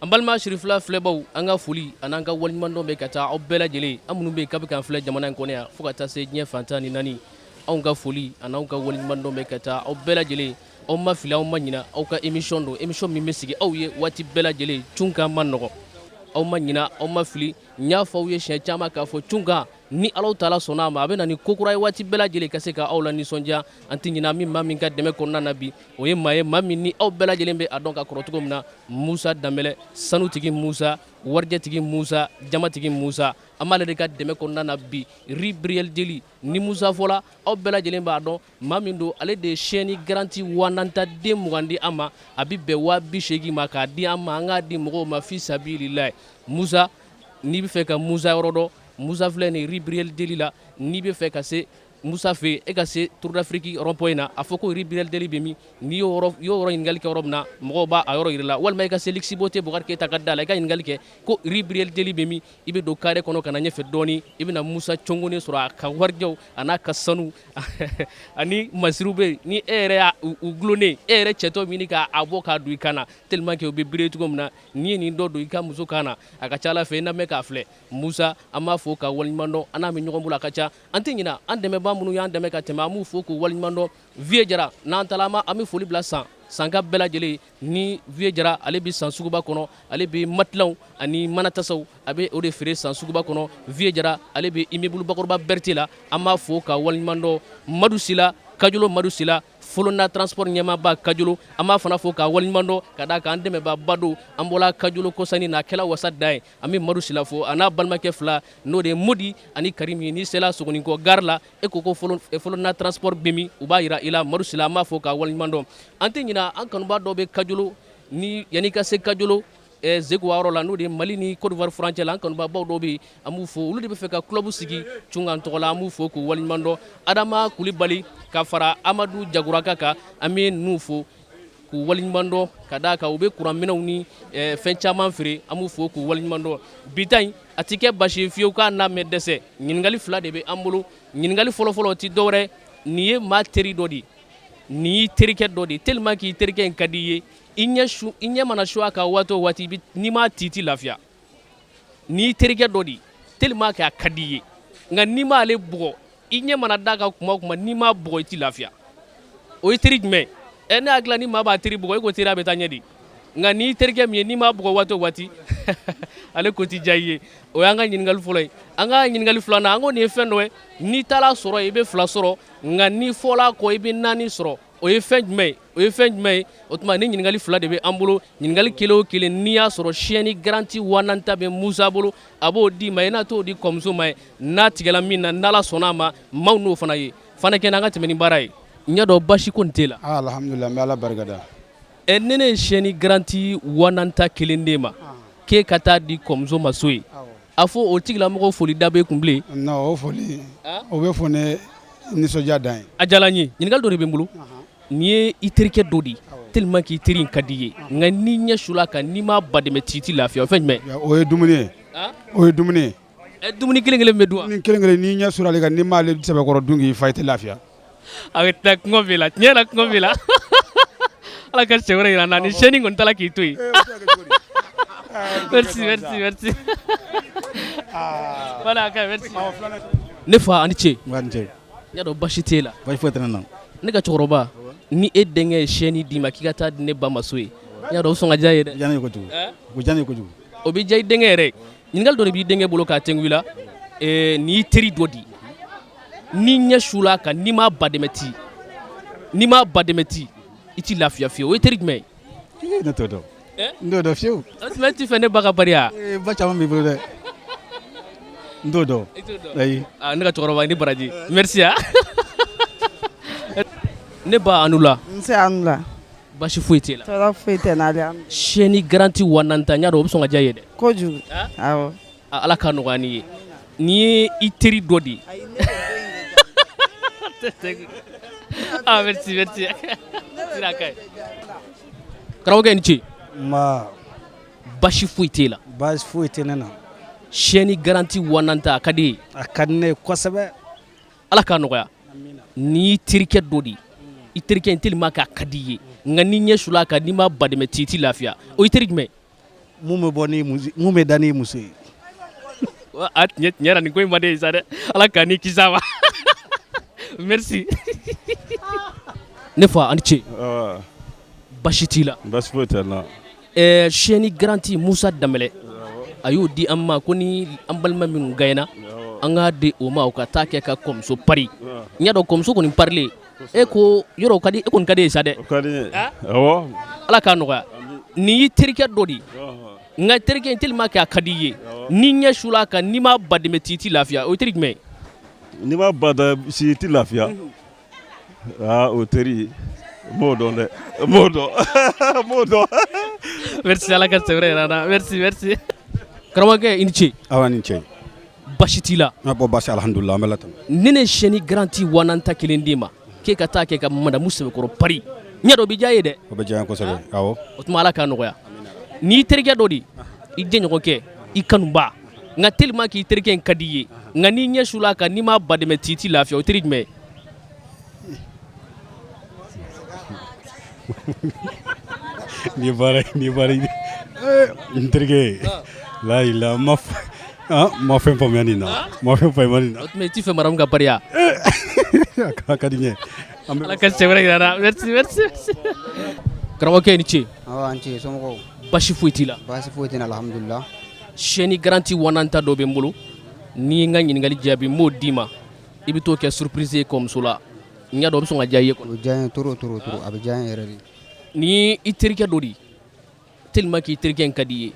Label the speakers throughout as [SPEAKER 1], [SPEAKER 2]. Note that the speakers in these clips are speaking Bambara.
[SPEAKER 1] An balima Sirifila filɛbaw an ka foli an'an ka waliɲumandɔn bɛ ka taa aw bɛɛ lajɛlen an minnu bɛ k'aw bɛ k'an filɛ jamana in kɔnɔ yan fo ka taa se diɲɛ fantan ni naani anw ka foli an'aw ka waliɲumandɔn bɛ ka taa aw bɛɛ lajɛlen aw ma fili aw ma ɲina aw ka émission don émission min bɛ sigi aw ye waati bɛɛ lajɛlen Cunkan ma nɔgɔ aw ma ɲina aw ma fili n y'a fɔ aw ye siɲɛ caman k'a fɔ Cunkan ni Alahu Taala sɔnna a ma a bɛ na ni ko kura ye waati bɛɛ lajɛlen ka se ka aw la nisɔndiya an tɛ ɲina min maa min ka dɛmɛ kɔnɔna na bi o ye maa ye maa min ni aw bɛɛ lajɛlen bɛ a dɔn ka kɔrɔ cogo min na Musa Danbɛlɛ sanutigi Musa warijɛtigi Musa jamatigi Musa an b'ale de ka dɛmɛ kɔnɔna na bi Ribriel Deli ni Musa fɔla aw bɛɛ lajɛlen b'a dɔn maa min don ale de ye chaîne garantie 40 den 20 di an ma a bɛ bɛn 80.000 ma k'a di an ma an k'a di mɔgɔw ma fi sabililahi Musa n'i bɛ fɛ ka Musa yɔrɔ dɔn Musa filɛ nin Ribriel Deli la n'i bɛ fɛ ka se Musa fe e ka se Tour d'Afrique rond-point na a fɔ ko Ribriel Deli bɛ min n'i y'o yɔrɔ ɲininkali kɛ yɔrɔ min na mɔgɔw b'a a yɔrɔ yira la walima i ka se Lixiboté Bukari Keyita ka da la i ka ɲininkali kɛ ko Ribriel Deli bɛ min i bɛ don carré kɔnɔ ka na ɲɛfɛ dɔɔni i bɛ na Musa congonen sɔrɔ a ka warijɛw a n'a ka sanu ani masiriw bɛ ni e yɛrɛ y'a u gulonnen e yɛrɛ cɛtɔ ɲini k'a bɔ k'a don i kan na tellement que u bɛ bire cogo min na n'i ye nin dɔ don i ka muso kan na a ka ca Ala fɛ i na mɛn k'a filɛ Musa an b'a fɔ ka waliɲumandɔn an n'a bɛ ɲɔgɔn bolo a ka ca an tɛ ɲina an dɛmɛbaa minnu y'an dɛmɛ ka tɛmɛ an b'u fo k'u waliɲumandɔn Vieux Jara n'an taala an bɛ foli bila sanka bɛɛ lajɛlen ni Vieux Jara ale bɛ san suguba kɔnɔ ale bɛ matilanw ani manatasaw a bɛ o de feere san suguba kɔnɔ Vieux Jara ale bɛ immeuble Bakɔrɔba Berté la an b'a fo ka waliɲumandɔn Madu Sila Kajolo Madu Sila Folona transport ɲɛmaaba Kajolo an b'a fana fo ka waliɲumandɔn ka d'a kan an dɛmɛbaaba don an bɔla Kajolo kɔsani na kɛla wasa da ye an bɛ Madu Sila fo a n'a balimakɛ fila n'o de ye Modi ani Karimi n'i sela Sogonikɔ gare la e ko ko Folona transport bɛ min u b'a yira i la Madu Sila an b'a fo ka waliɲumandɔn an tɛ ɲina an kanubaa dɔw bɛ Kajolo ni yan'i ka se Kajolo Zeguwa yɔrɔ la n'o de ye Mali ni Côte d'Ivoire frontière la an kanubaabaw dɔw bɛ yen an b'u fo olu de bɛ fɛ ka club sigi Cunkan tɔgɔ la an b'u fo k'u waliɲumandɔn Adama Kulibali ka fara Amadu Jaguraka kan an bɛ ninnu fo k'u waliɲumandɔn ka d'a kan u bɛ kuran minɛnw ni fɛn caman feere an b'u fo k'u waliɲumandɔn bi ta in a tɛ kɛ basi ye fiyewu k'a n'a mɛn dɛsɛ ɲininkali fila de bɛ an bolo ɲininkali fɔlɔfɔlɔ o tɛ dɔwɛrɛ nin ye maa teri dɔ de ye nin y'i terikɛ dɔ de ye tellement que i terikɛ in ka di i ye i ɲɛ mana su a kan waati o waati n'i m'a ti i tɛ lafiya n'i y'i terikɛ dɔ de ye tellement que a ka di i ye nka n'i m'ale bugɔ i ɲɛ mana d'a kan kuma o kuma n'i m'a bugɔ i tɛ lafiya o ye teri jumɛn ye ne hakili la ni maa b'a teri bugɔ e ko teriya bɛ taa ɲɛ de nka n'i terikɛ min ye n'i m'a bugɔ waati o waati ale ko tɛ diya i ye o y'an ka ɲininkali fɔlɔ ye an ka ɲininkali filanan an ko nin ye fɛn dɔ ye n'i taara sɔrɔ i bɛ 2 sɔrɔ nka n'i fɔla kɔ i bɛ 4 sɔrɔ o ye fɛn jumɛn ye o tuma ni ɲininkali fila de bɛ an bolo ɲininkali kelen o kelen n'i y'a sɔrɔ chaîne garantie 40 bɛ Musa bolo a b'o d'i ma i n'a t'o di kɔmuso ma ye n'a tigɛla min na n'Ala sɔnna a ma maaw n'o fana ye fana kɛ an ka tɛmɛ ni baara ye n ɲɛ dɔn basi ko nin t'e la
[SPEAKER 2] alhamdulillah n bɛ Ala barikada
[SPEAKER 1] ne ye chaîne garantie 40 kelen d'e ma k'e ka taa di kɔmuso ma so ye a fɔ o tigilamɔgɔ foli da b'e kun bilen
[SPEAKER 2] non o foli o bɛ fɔ ne nisɔndiya dan ye
[SPEAKER 1] a diyara n ye ɲininkali dɔ de bɛ n bolo nin ye i terikɛ dɔ de ye tellement que i teri in ka di i ye nka n'i ɲɛ sula kan n'i m'a badɛmɛ ci i tɛ lafiya o fɛn jumɛn
[SPEAKER 2] o ye dumuni ye o ye dumuni ye
[SPEAKER 1] dumuni kelen kelen bɛ dun wa
[SPEAKER 2] dumuni kelen kelen n'i ɲɛ sula ale kan n'i m'ale sɛbɛkɔrɔ dun k'i fa i tɛ lafiya
[SPEAKER 1] a bɛ taa kɔngɔ b'i la tiɲɛ yɛrɛ kɔngɔ b'i la Ala ka cɛ wɛrɛ yira n na ni chaîne kɔni tala k'i to yen merci voilà ka merci ne fa ani ce
[SPEAKER 2] n cɛ
[SPEAKER 1] n y'a dɔn basi t'e la
[SPEAKER 2] basi foyi tɛ ne na
[SPEAKER 1] ne ka cɛkɔrɔba ni e denkɛ ye chaîne d'i ma k'i ka taa di ne ba ma so ye n y'a dɔn o sɔn ka diya ye dɛ
[SPEAKER 2] diya ne ye kojugu o diya ne ye kojugu
[SPEAKER 1] o bɛ diya i denkɛ yɛrɛ ɲininkali dɔ de b'i denkɛ bolo k'a tɛngu i la nin y'i teri dɔ di n'i ɲɛ sula kan n'i m'a badɛmɛ ti i tɛ lafiya fiyewu o ye teri jumɛn ye
[SPEAKER 2] ne t'o dɔn n t'o dɔn fiyewu
[SPEAKER 1] o tuma e tɛ fɛ ne ba ka bari wa
[SPEAKER 2] ba caman b'i bolo dɛ n t'o dɔn ayi
[SPEAKER 1] ne ka cɛkɔrɔba ni baraji merci ne ba Anula
[SPEAKER 3] n se Anula
[SPEAKER 1] basi foyi t'e la
[SPEAKER 3] tɔɔrɔ foyi tɛ n na
[SPEAKER 1] chaîne garantie 40 n y'a dɔn o bɛ sɔn ka diya i ye dɛ
[SPEAKER 3] kojugu awɔ
[SPEAKER 1] Ala ka nɔgɔya n'i ye nin ye i teri dɔ de ye merci karamɔgɔkɛ ni ce
[SPEAKER 2] nba
[SPEAKER 1] basi foyi t'e la
[SPEAKER 2] basi foyi tɛ ne na
[SPEAKER 1] chaîne garantie 40 a ka di e ye
[SPEAKER 2] a ka di ne ye kosɛbɛ
[SPEAKER 1] Ala ka nɔgɔya n'i y'i terikɛ dɔ de ye i terikɛ tellement k'a ka di ye nka ni ɲɛ sula kan n'i ma badɛmɛ t'i lafiya o i teri jumɛn
[SPEAKER 2] mun bɛ da ni muso ye
[SPEAKER 1] a tiɲɛ yɛrɛ nin ko in ma de ye sa dɛ ala k'a ni kisi a ma merci ne fa ani ce basi t'i la
[SPEAKER 2] basi foyi tɛ n na
[SPEAKER 1] chaîne garantie Musa Danbɛlɛ a y'o di an ma ko ni an balima minnu gagnera an k'a di o ma o ka taa kɛ ka kɔmuso pari n y'a dɔn kɔmuso kɔni parilen e ko yɔrɔ o ka di e kɔni ka di ye sa dɛ
[SPEAKER 2] o ka di n ye awɔ
[SPEAKER 1] ala k'a nɔgɔya nin y'i terikɛ dɔ de nka terikɛ tellement k'a ka di i ye ni ɲɛ sula kan n'i ma badɛmɛ t'i lafiya o teri jumɛn
[SPEAKER 2] n'i ma bada si t'i lafiya o teri m'o dɔn dɛ m'o dɔn
[SPEAKER 1] merci ala ka sɛbɛrɛ yira na merci karamɔgɔkɛ i ni ce
[SPEAKER 2] awa ni ce
[SPEAKER 1] basi t'i la
[SPEAKER 2] bɔ basi alhamdulillah an bɛ latɛmɛ
[SPEAKER 1] ne ne chaîne garantie 1000 kelen d'i ma k'e ka taa kɛ ka madamu sɛbɛkɔrɔ pari ɲɛ dɔ b'i diya ye dɛ
[SPEAKER 2] o bɛ diya n ye kosɛbɛ awɔ
[SPEAKER 1] o tuma ala k'a nɔgɔya n'i terikɛ dɔ de i jɛɲɔgɔnkɛ i kanuba nka tellement k'i terikɛ in ka di i ye nka n'i ɲɛ sula kan n'i ma badɛmɛ t'i lafiya o teri jumɛn
[SPEAKER 2] ni baara n terikɛ la ma fɛn faamuya nin na ma fɛn faamuya nin na
[SPEAKER 1] o tuma i t'i fɛ madamu ka pari ya
[SPEAKER 2] a ka di n ye
[SPEAKER 1] ala ka sɛbɛrɛ yira na merci karamɔgɔkɛ i ni ce
[SPEAKER 3] awɔ an ce somɔgɔw
[SPEAKER 1] basi foyi t'i la
[SPEAKER 3] basi foyi tɛ n na alhamdulillah
[SPEAKER 1] chaîne garantie 1000 dɔ bɛ n bolo n'i ye n ka ɲininkali jaabi n b'o d'i ma i bɛ t'o kɛ surprise ye kɔmuso la n y'a dɔn o bɛ sɔn ka diya i ye
[SPEAKER 3] o bɛ diya n ye trop a bɛ diya n ye yɛrɛ de
[SPEAKER 1] ni i terikɛ dɔ de tellement k'i terikɛ in ka di i ye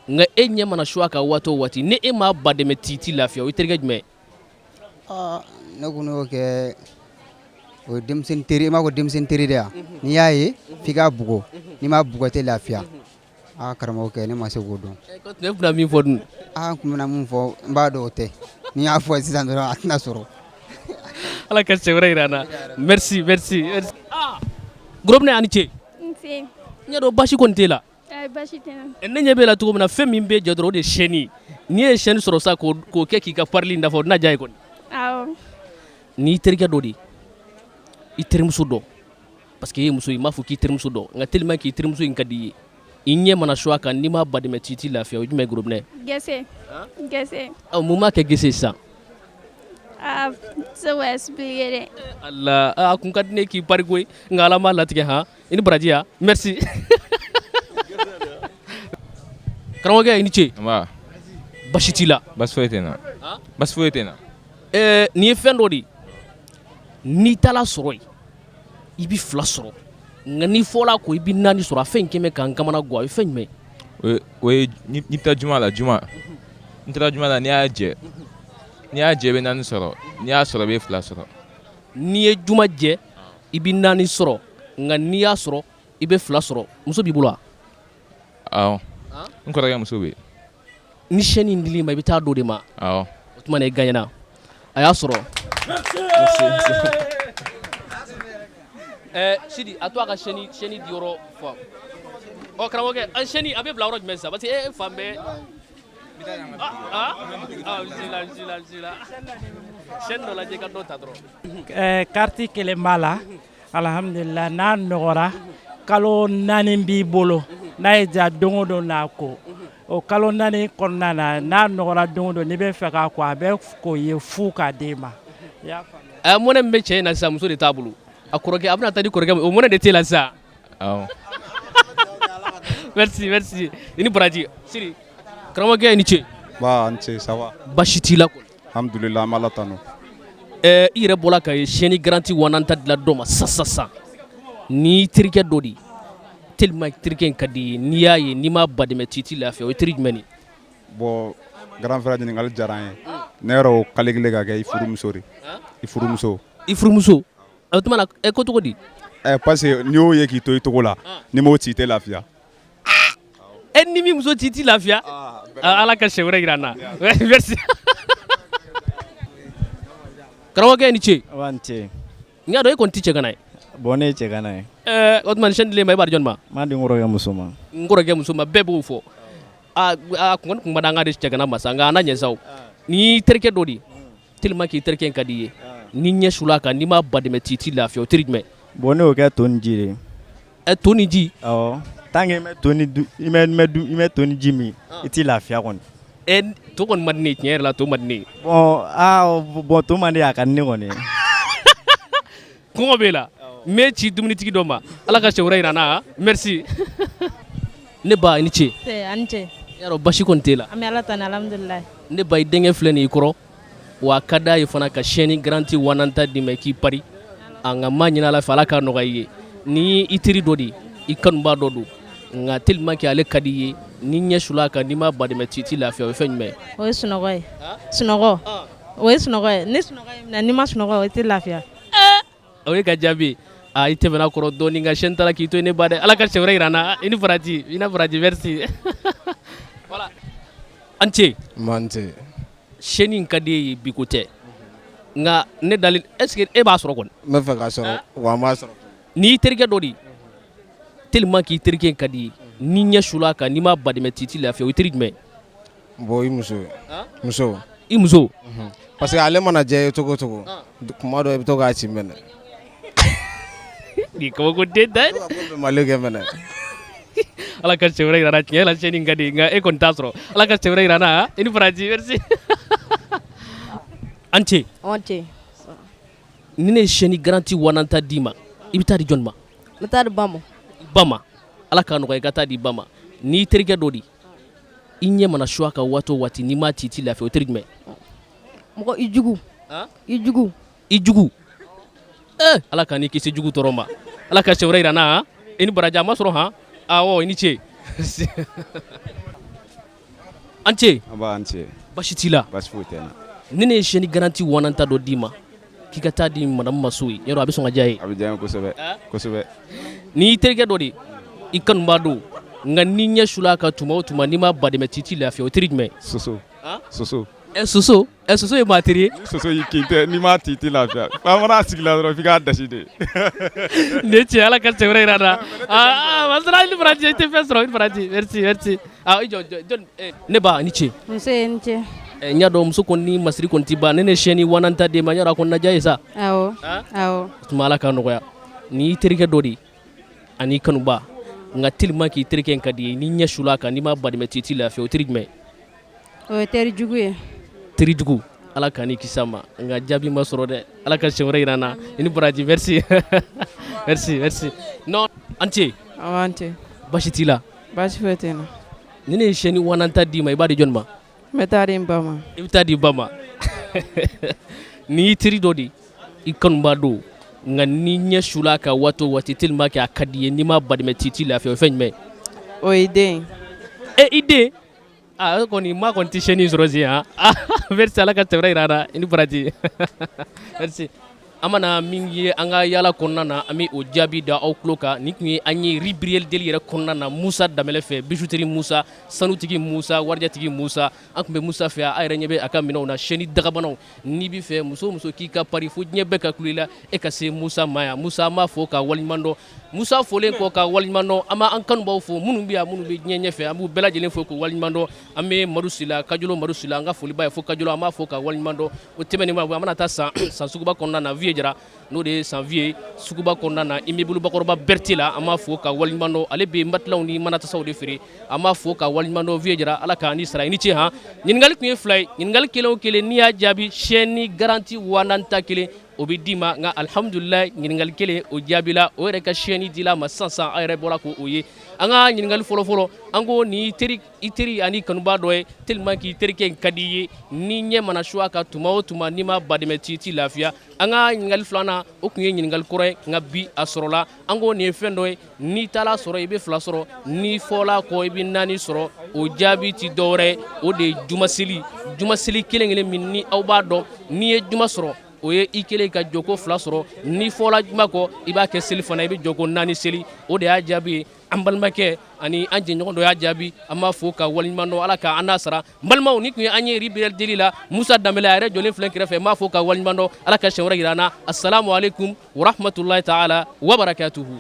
[SPEAKER 1] nka e ɲɛ mana su a kan waati o waati ni e m'a badɛmɛ t'i lafiya o ye terikɛ jumɛn
[SPEAKER 3] ne ko n'o kɛ o ye denmisɛnnin teri i m'a fɔ denmisɛnnin teri de yan n'i y'a ye f'i k'a bugɔ n'i m'a bugɔ tɛ lafiya karamɔgɔkɛ ne ma se k'o dɔn
[SPEAKER 1] ne bɛna min fɔ dun
[SPEAKER 3] n tun bɛna mun fɔ n b'a dɔn o tɛ n'i y'a fɔ sisan dɔrɔn a tɛna sɔrɔ
[SPEAKER 1] ala ka sɛbɛrɛ yira n na merci Gorobinɛ a ni ce
[SPEAKER 4] n
[SPEAKER 1] ɲɛ dɔn basi kɔni t'e la
[SPEAKER 4] basi tɛ n na
[SPEAKER 1] ne ɲɛ b'e la cogo min na fɛn min b'e jɛ dɔrɔn o de ye chaîne ye n'i ye chaîne sɔrɔ sa k'o kɛ k'i ka parili dafa o tɛna diya ye kɔni
[SPEAKER 4] awɔ
[SPEAKER 1] n'i terikɛ dɔ de i terimuso dɔn parce que e ye muso ye n m'a fɔ k'i terimuso dɔn nka tellement k'i terimuso in ka di i ye i ɲɛ mana su a kan n'i m'a badɛmɛ t'i lafiya o ye jumɛn ye Gorobinɛ
[SPEAKER 4] gɛsɛ
[SPEAKER 1] mun b'a kɛ gese sisan
[SPEAKER 4] se k'o expliquer dɛ
[SPEAKER 1] ala a kun ka di ne k'i pari koyi nka ala m'a latigɛ han i ni baraji ya merci karamɔgɔkɛ i ni ce basi t'i la
[SPEAKER 5] basi foyi tɛ n na
[SPEAKER 1] nin ye fɛn dɔ de n'i taala sɔrɔ yen i bɛ 2 sɔrɔ nka n'i fɔla ko i bɛ 4 sɔrɔ a fɛn in kɛmɛ k'an kamana gan o ye fɛn jumɛn
[SPEAKER 5] o ye n'i bɛ taa juma la n'i taara juma la n'i y'a jɛ i bɛ 4 sɔrɔ n'i y'a sɔrɔ i bɛ 2 sɔrɔ
[SPEAKER 1] n'i ye juma jɛ i bɛ 4 sɔrɔ nka n'i y'a sɔrɔ i bɛ 2 sɔrɔ muso b'i bolo wa
[SPEAKER 5] awɔ n kɔrɔkɛ muso bɛ yen
[SPEAKER 1] ni chaîne in dil'i ma i bɛ taa d'o de ma
[SPEAKER 5] awɔ
[SPEAKER 1] o tuma na i gagnera a y'a sɔrɔ Sidi a to a ka chaîne di yɔrɔ fɔ karamɔgɔkɛ an chaîne a bɛ bila yɔrɔ jumɛn sisan parce que e fan bɛɛ bismillah chaîne dɔ lajɛ ka dɔ ta dɔrɔn
[SPEAKER 6] carte kelen b'a la alhamdulillah n'a nɔgɔra kalo 4 b'i bolo n'a ye ja don o don n'a ko o kalo 4 kɔnɔna na n'a nɔgɔra don o don n'i bɛ fɛ k'a ko a bɛ k'o ye fu k'a d'e ma
[SPEAKER 1] mɔnɛ min bɛ cɛ in na sisan muso de t'a bolo a kɔrɔkɛ a bɛna taa di kɔrɔkɛ ma o mɔnɛ de t'e la sisan
[SPEAKER 5] awɔ
[SPEAKER 1] merci i ni baraji Sidi karamɔgɔkɛ i ni ce
[SPEAKER 2] n ce ça va
[SPEAKER 1] basi t'i la kɔni
[SPEAKER 2] alhamdulillah an bɛ ala tanu
[SPEAKER 1] i yɛrɛ bɔra ka ye chaîne garantie 1000 dilan dɔ ma sisan n'i terikɛ dɔ de tellement terikɛ in ka di i ye n'i y'a ye n'i m'a badɛmɛ t'i lafiya o ye teri jumɛn de
[SPEAKER 2] bon grand frère ɲininkali diyara an ye ne yɛrɛ o calculé ka kɛ i furumuso de i furumuso
[SPEAKER 1] o tuma na ko cogo di
[SPEAKER 2] parce que n'i y'o ye k'i to i togo la ni m'o ci i tɛ lafiya
[SPEAKER 1] ni min muso t'i lafiya ala ka sɛ wɛrɛ yira n na merci karamɔgɔkɛ i ni ce
[SPEAKER 7] n ce
[SPEAKER 1] n y'a dɔn e kɔni tɛ cɛ ka na ye
[SPEAKER 7] bon ne ye cɛ ka na ye
[SPEAKER 1] o tuma ni chaîne dilen ma i b'a di jɔnni ma
[SPEAKER 7] n b'a di n kɔrɔkɛ muso ma
[SPEAKER 1] n kɔrɔkɛ muso ma bɛɛ b'o fɔ a kun ka da an ka de cɛ ka na ma sa nka an na ɲɛ sa n'i terikɛ dɔ de tellement k'i terikɛ in ka di i ye ni ɲɛ sula kan n'i m'a badɛmɛ t'i lafiya o teri jumɛn
[SPEAKER 7] Bon ne y'o kɛ to ni ji de ye.
[SPEAKER 1] To ni ji.
[SPEAKER 7] Awɔ. Tant que i mɛ to ni ji min i t'i lafiya kɔni.
[SPEAKER 1] To kɔni man di ne ye tiɲɛ yɛrɛ la to man di ne ye.
[SPEAKER 7] Bon to man di a ka di ne kɔni ye.
[SPEAKER 1] Kɔngɔ b'e la n bɛ ci dumunitigi dɔ ma ala ka sɛ wɛrɛ yira n na merci. Ne ba i ni ce.
[SPEAKER 8] A ni ce.
[SPEAKER 1] Yarɔ basi kɔni t'e la.
[SPEAKER 8] An bɛ ala tanu alhamdulilayi.
[SPEAKER 1] Ne ba i denkɛ filɛ nin i kɔrɔ wa a ka d'a ye fana ka chaîne garantie 1000 d'i ma i k'i pari a nka n b'a ɲini ala fɛ ala k'a nɔgɔya i ye ni i teri dɔ de ye i kanuba dɔ don nka tellement que ale ka di i ye ni ɲɛ sula a kan n'i ma badɛmɛ t'i lafiya o ye fɛn jumɛn ye.
[SPEAKER 8] O ye sunɔgɔ ye. Sunɔgɔ. O ye sunɔgɔ ye ni sunɔgɔ ye minɛ n'i ma sunɔgɔ o tɛ lafiya.
[SPEAKER 1] O ye ka jaabi i tɛmɛna kɔrɔ dɔɔni nka chaîne tala k'i to ne ba dɛ ala ka sɛ wɛrɛ yira n na i ni baraji merci. Voilà an ce.
[SPEAKER 9] Man ce.
[SPEAKER 1] Chaîne in ka di e ye bi ko tɛ nka ne dalen est ce que e b'a sɔrɔ kɔni.
[SPEAKER 9] N bɛ fɛ k'a sɔrɔ wa n b'a sɔrɔ.
[SPEAKER 1] N'i y'i terikɛ dɔ de ye tellement que i terikɛ in ka di i ye ni ɲɛ sula a kan n'i ma badɛmɛ t'i lafiya o ye teri jumɛn ye.
[SPEAKER 9] Bon i muso muso.
[SPEAKER 1] I muso.
[SPEAKER 9] Parce que ale mana diya i ye cogo o cogo kuma dɔ i bɛ to k'a ci mɛnɛ.
[SPEAKER 1] Ni kabako den tɛ.
[SPEAKER 9] Mali kɛ mɛnɛ.
[SPEAKER 1] Ala ka sɛ wɛrɛ yira n na tiɲɛ la chaîne in ka di nka e kɔni t'a sɔrɔ ala ka sɛ wɛrɛ yira n na i ni baraji merci. An ce.
[SPEAKER 8] An ce.
[SPEAKER 1] Ni ne ye chaîne garantie 1000 d'i ma i bɛ taa di jɔnni ma.
[SPEAKER 8] N bɛ taa di ba ma.
[SPEAKER 1] Ba ma ala k'a nɔgɔya i ka taa di ba ma n'i terikɛ dɔ de i ɲɛ mana su a kan waati o waati n'i ma t'i lafiya o teri jumɛn.
[SPEAKER 8] Mɔgɔ i jugu. I jugu.
[SPEAKER 1] I jugu. Ala ka n'i kisi jugu tɔɔrɔ ma ala ka sɛ wɛrɛ yira n na i ni baraji a ma sɔrɔ han awɔ i ni ce. An ce.
[SPEAKER 2] An b'a an ce.
[SPEAKER 1] Basi t'i la.
[SPEAKER 2] Basi foyi tɛ n na.
[SPEAKER 1] Ni ne ye chaîne garantie 1000 dɔ d'i ma k'i ka taa di madame ma so ye yarɔ a bɛ sɔn ka diya ye.
[SPEAKER 2] A bɛ diya n ye kosɛbɛ kosɛbɛ.
[SPEAKER 1] N'i y'i terikɛ dɔ de i kanuba don nka ni ɲɛ sula a kan tuma o tuma n'i ma badɛmɛ t'i lafiya o teri jumɛn.
[SPEAKER 2] Soso. Soso.
[SPEAKER 1] Soso soso ye maa teri ye.
[SPEAKER 2] Soso y'i kin tɛ n'i ma t'i lafiya bamanan sigi la dɔrɔn f'i k'a dasi de.
[SPEAKER 1] Ne cɛ ala ka sɛ wɛrɛ yira n na masala i ni baraji i tɛ fɛn sɔrɔ i ni baraji merci merci. I jɔ ne ba i ni ce.
[SPEAKER 8] Muso ye n ce.
[SPEAKER 1] N y'a dɔn muso kɔni ni masiri kɔni t'i ban ne chaîne 1000 d'e ma yarɔ a kɔni na diya ye sa.
[SPEAKER 8] Awɔ awɔ.
[SPEAKER 1] Tuma ala k'a nɔgɔya n'i y'i terikɛ dɔ de an'i kanuba nka tellement k'i terikɛ in ka di ye ni ɲɛ sula a kan n'i ma badɛmɛ t'i lafiya o teri jumɛn.
[SPEAKER 8] O ye teri jugu ye.
[SPEAKER 1] Teri jugu ala k'ani kisi a ma nka jaabi ma sɔrɔ dɛ ala ka sɛ wɛrɛ yira n na i ni baraji merci. merci non an ce.
[SPEAKER 8] Awɔ an ce.
[SPEAKER 1] Basi t'i la.
[SPEAKER 8] Basi foyi tɛ n na.
[SPEAKER 1] Ni ne ye chaîne 1000 d'i ma i b'a di jɔnni ma.
[SPEAKER 8] N bɛ taa di n ba ma.
[SPEAKER 1] I bɛ taa di ba ma. N'i y'i teri dɔ de i kanuba don nka ni ɲɛ sula a kan waati o waati tellement que a ka di i ye n'i ma badɛmɛ t'i lafiya o ye fɛn jumɛn ye.
[SPEAKER 8] O ye den.
[SPEAKER 1] I den kɔni ma kɔni tɛ chaîne in sɔrɔ sen han merci ala ka sɛ wɛrɛ yira n na i ni baraji merci. An mana min ye an ka yaala kɔnɔna na an bɛ o jaabi da aw tulo kan nin tun ye an ye Ribriel Deli yɛrɛ kɔnɔna na Musa Danbɛlɛ fɛ bijouterie Musa sanutigi Musa warijatigi Musa an tun bɛ Musa fɛ a yɛrɛ ɲɛ bɛ a ka minɛnw na chaîne dagabanaw n'i b'i fɛ muso o muso k'i ka pari fo diɲɛ bɛɛ ka kulo i la e ka se Musa ma yan Musa an b'a fɔ ka waleɲuman dɔn Musa folen kɔ ka waleɲuman dɔn an b'an kanubaw fo minnu bɛ yan minnu bɛ diɲɛ ɲɛfɛ an b'u bɛɛ lajɛlen fo k'u waleɲuman dɔn an bɛ Madu Sila Kajolo Madu Sila an ka foliba ye fo Kajolo an b'a fɔ ka waleɲuman dɔn o tɛmɛnen ma an bɛna taa san suguba kɔnɔna na Vieux Jara n'o de ye sanvier suguba kɔnɔna na immeuble Bakɔrɔba Berti la an b'a fɔ ka waleɲuman dɔn ale bɛ matilaw ni manatasaw de feere an b'a fɔ ka waleɲuman dɔn Vieux Jara ala k'an ni sara i ni ce han ɲininkali tun ye 2 ye ɲininkali kelen o kelen n'i y'a jaabi chaîne garantie 1000 kelen o bɛ d'i ma nka alhamdulilayi ɲininkali kelen o jaabila o yɛrɛ ka chaîne dila ma sisan an yɛrɛ bɔra k'o ye an ka ɲininkali fɔlɔfɔlɔ an ko nin i teri ani kanuba dɔ ye tellement k'i terikɛ in ka di i ye ni ɲɛ mana su a kan tuma o tuma n'i ma badɛmɛ t'i lafiya an ka ɲininkali filanan o tun ye ɲininkali kɔrɔ ye nka bi a sɔrɔla an ko nin ye fɛn dɔ ye n'i taara sɔrɔ i bɛ 2 sɔrɔ n'i fɔla kɔ i bɛ 4 sɔrɔ o jaabi ti dɔwɛrɛ ye o de ye jumaseli kelen kelen min ni aw b'a dɔn n'i ye juma sɔrɔ o ye i kelen ka jɔko 2 sɔrɔ n'i fɔla juma kɔ i b'a kɛ seli fana i bɛ jɔko 4 seli o de y'a jaabi ye an balimakɛ ani an jɛɲɔgɔn dɔ y'a jaabi an b'a fɔ ka waleɲuman dɔn ala k'an n'a sara n balimaw ni tun ye an ye Ribriel Deli la Musa Danbɛlɛ a yɛrɛ jɔlen filɛ kɛrɛfɛ n b'a fɔ ka waleɲuman dɔn ala ka siɲɛ wɛrɛ jira an na assalamu alaikum wa rahmatulahi taala wa barakatuhu.